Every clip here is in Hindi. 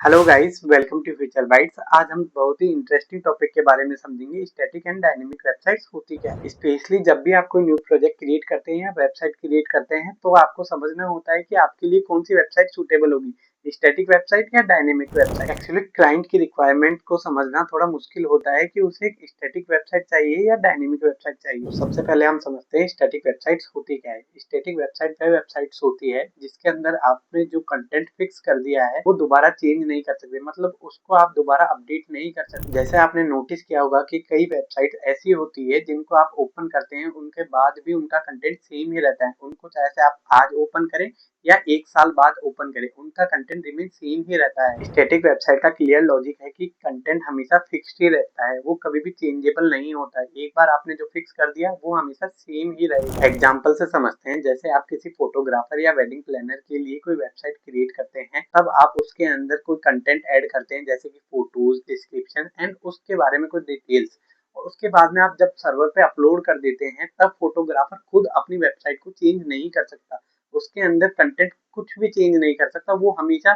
Hello guys, welcome to future bytes. आज हम बहुत ही इंटरेस्टिंग टॉपिक के बारे में समझेंगे। स्टैटिक एंड डायनेमिक वेबसाइट्स होती क्या है। स्पेशली जब भी आप कोई न्यू प्रोजेक्ट क्रिएट करते हैं या वेबसाइट क्रिएट करते हैं तो आपको समझना होता है कि आपके लिए कौन सी वेबसाइट सूटेबल होगी, स्टैटिक वेबसाइट या डायनेमिक वेबसाइट। एक्चुअली क्लाइंट की रिक्वायरमेंट को समझना थोड़ा मुश्किल होता है कि उसे एक स्टैटिक वेबसाइट चाहिए या डायनेमिक वेबसाइट चाहिए। तो सबसे पहले हम समझते हैं स्टैटिक वेबसाइट्स होती क्या है। स्टैटिक वेबसाइट वह वेबसाइट्स होती है जिसके अंदर आपने जो कंटेंट फिक्स कर दिया है वो दोबारा चेंज नहीं कर सकते, मतलब उसको आप दोबारा अपडेट नहीं कर सकते। जैसे आपने नोटिस किया होगा कि कई वेबसाइट ऐसी होती है जिनको आप ओपन करते हैं उनके बाद भी उनका कंटेंट सेम ही रहता है। उनको चाहे से आप आज ओपन करें या 1 साल बाद ओपन करें, उनका कंटेंट रिमेन सेम ही रहता है। स्टैटिक वेबसाइट का क्लियर लॉजिक है कि कंटेंट हमेशा फिक्स्ड ही रहता है, वो कभी भी चेंजेबल नहीं होता है। एक बार आपने जो फिक्स कर दिया वो हमेशा सेम ही रहेगा। एग्जांपल से समझते हैं, जैसे आप किसी फोटोग्राफर या वेडिंग प्लानर के लिए कोई वेबसाइट क्रिएट करते हैं, तब आप उसके अंदर कोई कंटेंट ऐड करते हैं जैसे कि फोटोज, डिस्क्रिप्शन एंड उसके बारे में कोई डिटेल्स, और उसके बाद में आप जब सर्वर पे अपलोड कर देते हैं तब फोटोग्राफर खुद अपनी वेबसाइट को चेंज नहीं कर सकता। उसके अंदर कंटेंट कुछ भी चेंज नहीं कर सकता, वो हमेशा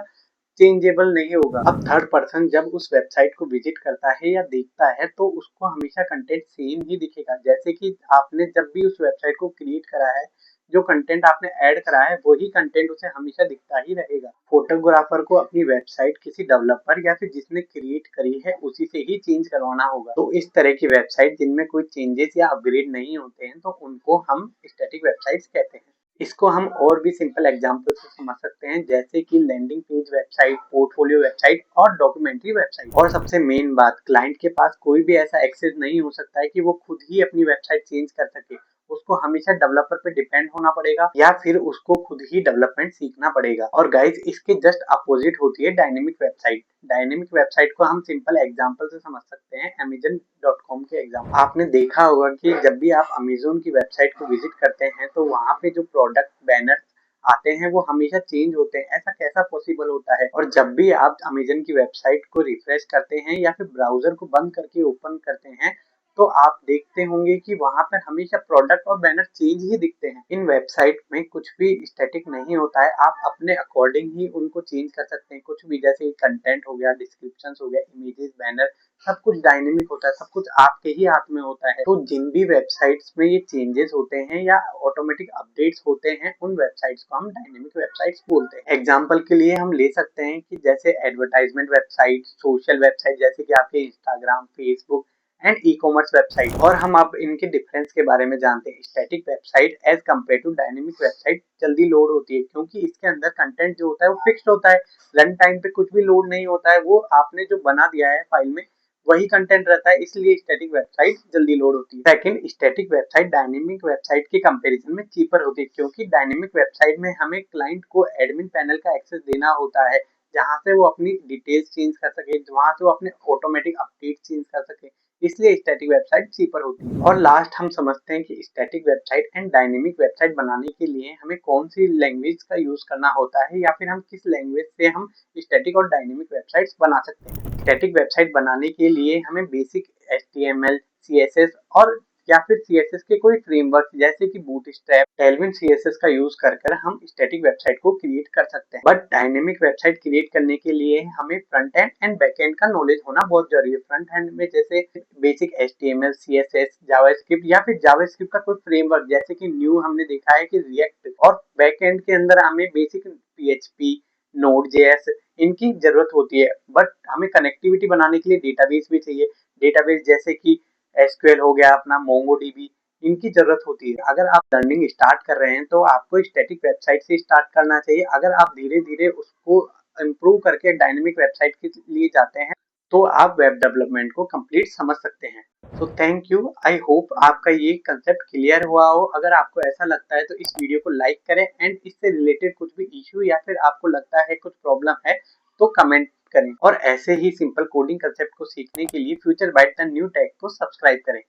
चेंजेबल नहीं होगा। अब थर्ड पर्सन जब उस वेबसाइट को विजिट करता है या देखता है तो उसको हमेशा कंटेंट सेम ही दिखेगा। जैसे कि आपने जब भी उस वेबसाइट को क्रिएट करा है, जो कंटेंट आपने ऐड करा है वही कंटेंट उसे हमेशा दिखता ही रहेगा। फोटोग्राफर को अपनी वेबसाइट किसी डेवलपर या फिर जिसने क्रिएट करी है उसी से ही चेंज करवाना होगा। तो इस तरह की वेबसाइट जिनमें कोई चेंजेस या अपग्रेड नहीं होते हैं तो उनको हम स्टैटिक वेबसाइट्स कहते हैं। इसको हम और भी सिंपल एग्जांपल से समझ सकते हैं, जैसे कि landing page website, portfolio website और डॉक्यूमेंट्री वेबसाइट। और सबसे मेन बात, क्लाइंट के पास कोई भी ऐसा एक्सेस नहीं हो सकता है कि वो खुद ही अपनी वेबसाइट चेंज कर सके। उसको हमेशा डेवलपर पे डिपेंड होना पड़ेगा या फिर उसको खुद ही डेवलपमेंट सीखना पड़ेगा। और गाइस, इसके जस्ट अपोजिट होती है डायनेमिक वेबसाइट। डायनेमिक वेबसाइट को हम सिंपल एग्जांपल से समझ सकते हैं, Amazon.com के एग्जांपल। आपने देखा होगा कि जब भी आप अमेजोन की वेबसाइट को विजिट करते हैं तो वहां पे जो प्रोडक्ट बैनर आते हैं वो हमेशा चेंज होते हैं। ऐसा कैसा पॉसिबल होता है? और जब भी आप अमेजन की वेबसाइट को रिफ्रेश करते हैं या फिर ब्राउजर को बंद करके ओपन करते हैं तो आप देखते होंगे कि वहां पर हमेशा प्रोडक्ट और बैनर चेंज ही दिखते हैं। इन वेबसाइट में कुछ भी स्टैटिक नहीं होता है, आप अपने अकॉर्डिंग ही उनको चेंज कर सकते हैं। कुछ भी, जैसे कंटेंट हो गया, डिस्क्रिप्शन हो गया, इमेजेस, बैनर, सब कुछ डायनेमिक होता है, सब कुछ आपके ही हाथ में होता है। तो जिन भी वेबसाइट्स में ये चेंजेस होते हैं या ऑटोमेटिक अपडेट्स होते हैं, उन वेबसाइट्स को हम डायनेमिक वेबसाइट्स बोलते हैं। एग्जांपल के लिए हम ले सकते हैं कि जैसे एडवर्टाइजमेंट वेबसाइट, सोशल वेबसाइट जैसे कि आपके Instagram, Facebook and e commerce website. और हम अब इनके डिफरेंस के बारे में जानते हैं। Static website as compared to dynamic website जल्दी लोड होती है क्योंकि इसके अंदर कंटेंट जो होता है वो फिक्स्ड होता है। रन टाइम पे कुछ भी लोड नहीं होता है, वो आपने जो बना दिया है फाइल में वही कंटेंट रहता है, इसलिए स्टैटिक वेबसाइट जल्दी लोड होती है। Second, static website dynamic website के कंपैरिजन में चीपर होती है क्योंकि डायनेमिक वेबसाइट में हमें क्लाइंट को एडमिन पैनल का एक्सेस देना होता है, जहां से वो अपनी डिटेल्स चेंज कर सके, वहां से वो अपने ऑटोमेटिक अपडेट चेंज कर सके, इसलिए स्टैटिक वेबसाइट चीपर होती है। और लास्ट हम समझते हैं कि static website and dynamic website बनाने के लिए हमें कौन सी लैंग्वेज का यूज करना होता है या फिर हम किस लैंग्वेज से हम स्टैटिक और डायनेमिक वेबसाइट्स बना सकते हैं। स्टैटिक वेबसाइट बनाने के लिए हमें बेसिक HTML, CSS और या फिर CSS के कोई फ्रेमवर्क जैसे कि बूटस्ट्रैप, टेलविन CSS का यूज कर हम स्टैटिक वेबसाइट को क्रिएट कर सकते हैं। बट डायनेमिक वेबसाइट क्रिएट करने के लिए हमें front end and back and का नॉलेज होना बहुत जरूरी है। फ्रंट एंड में जैसे बेसिक HTML, CSS, जावास्क्रिप्ट या फिर जावास्क्रिप्ट का कोई फ्रेमवर्क जैसे कि न्यू हमने देखा है कि रिएक्ट। और बैक एंड के अंदर हमें बेसिक PHP, Node.js इनकी जरूरत होती है। बट हमें कनेक्टिविटी बनाने के लिए डेटाबेस भी चाहिए। डेटाबेस जैसे कि SQL हो गया, अपना MongoDB, इनकी जरूरत होती है। अगर आप लर्निंग स्टार्ट कर रहे हैं तो आपको स्टैटिक वेबसाइट से स्टार्ट करना चाहिए। अगर आप धीरे धीरे उसको इम्प्रूव करके डायनेमिक वेबसाइट के लिए जाते हैं तो आप वेब डेवलपमेंट को कंप्लीट समझ सकते हैं। So thank you, I hope आपका ये कंसेप्ट क्लियर हुआ हो। अगर आपको ऐसा लगता है तो इस वीडियो को लाइक करें एंड इससे रिलेटेड कुछ भी इश्यू या फिर आपको लगता है कुछ प्रॉब्लम है तो कमेंट करें। और ऐसे ही सिंपल कोडिंग कंसेप्ट को सीखने के लिए future byte the new tech को सब्सक्राइब करें।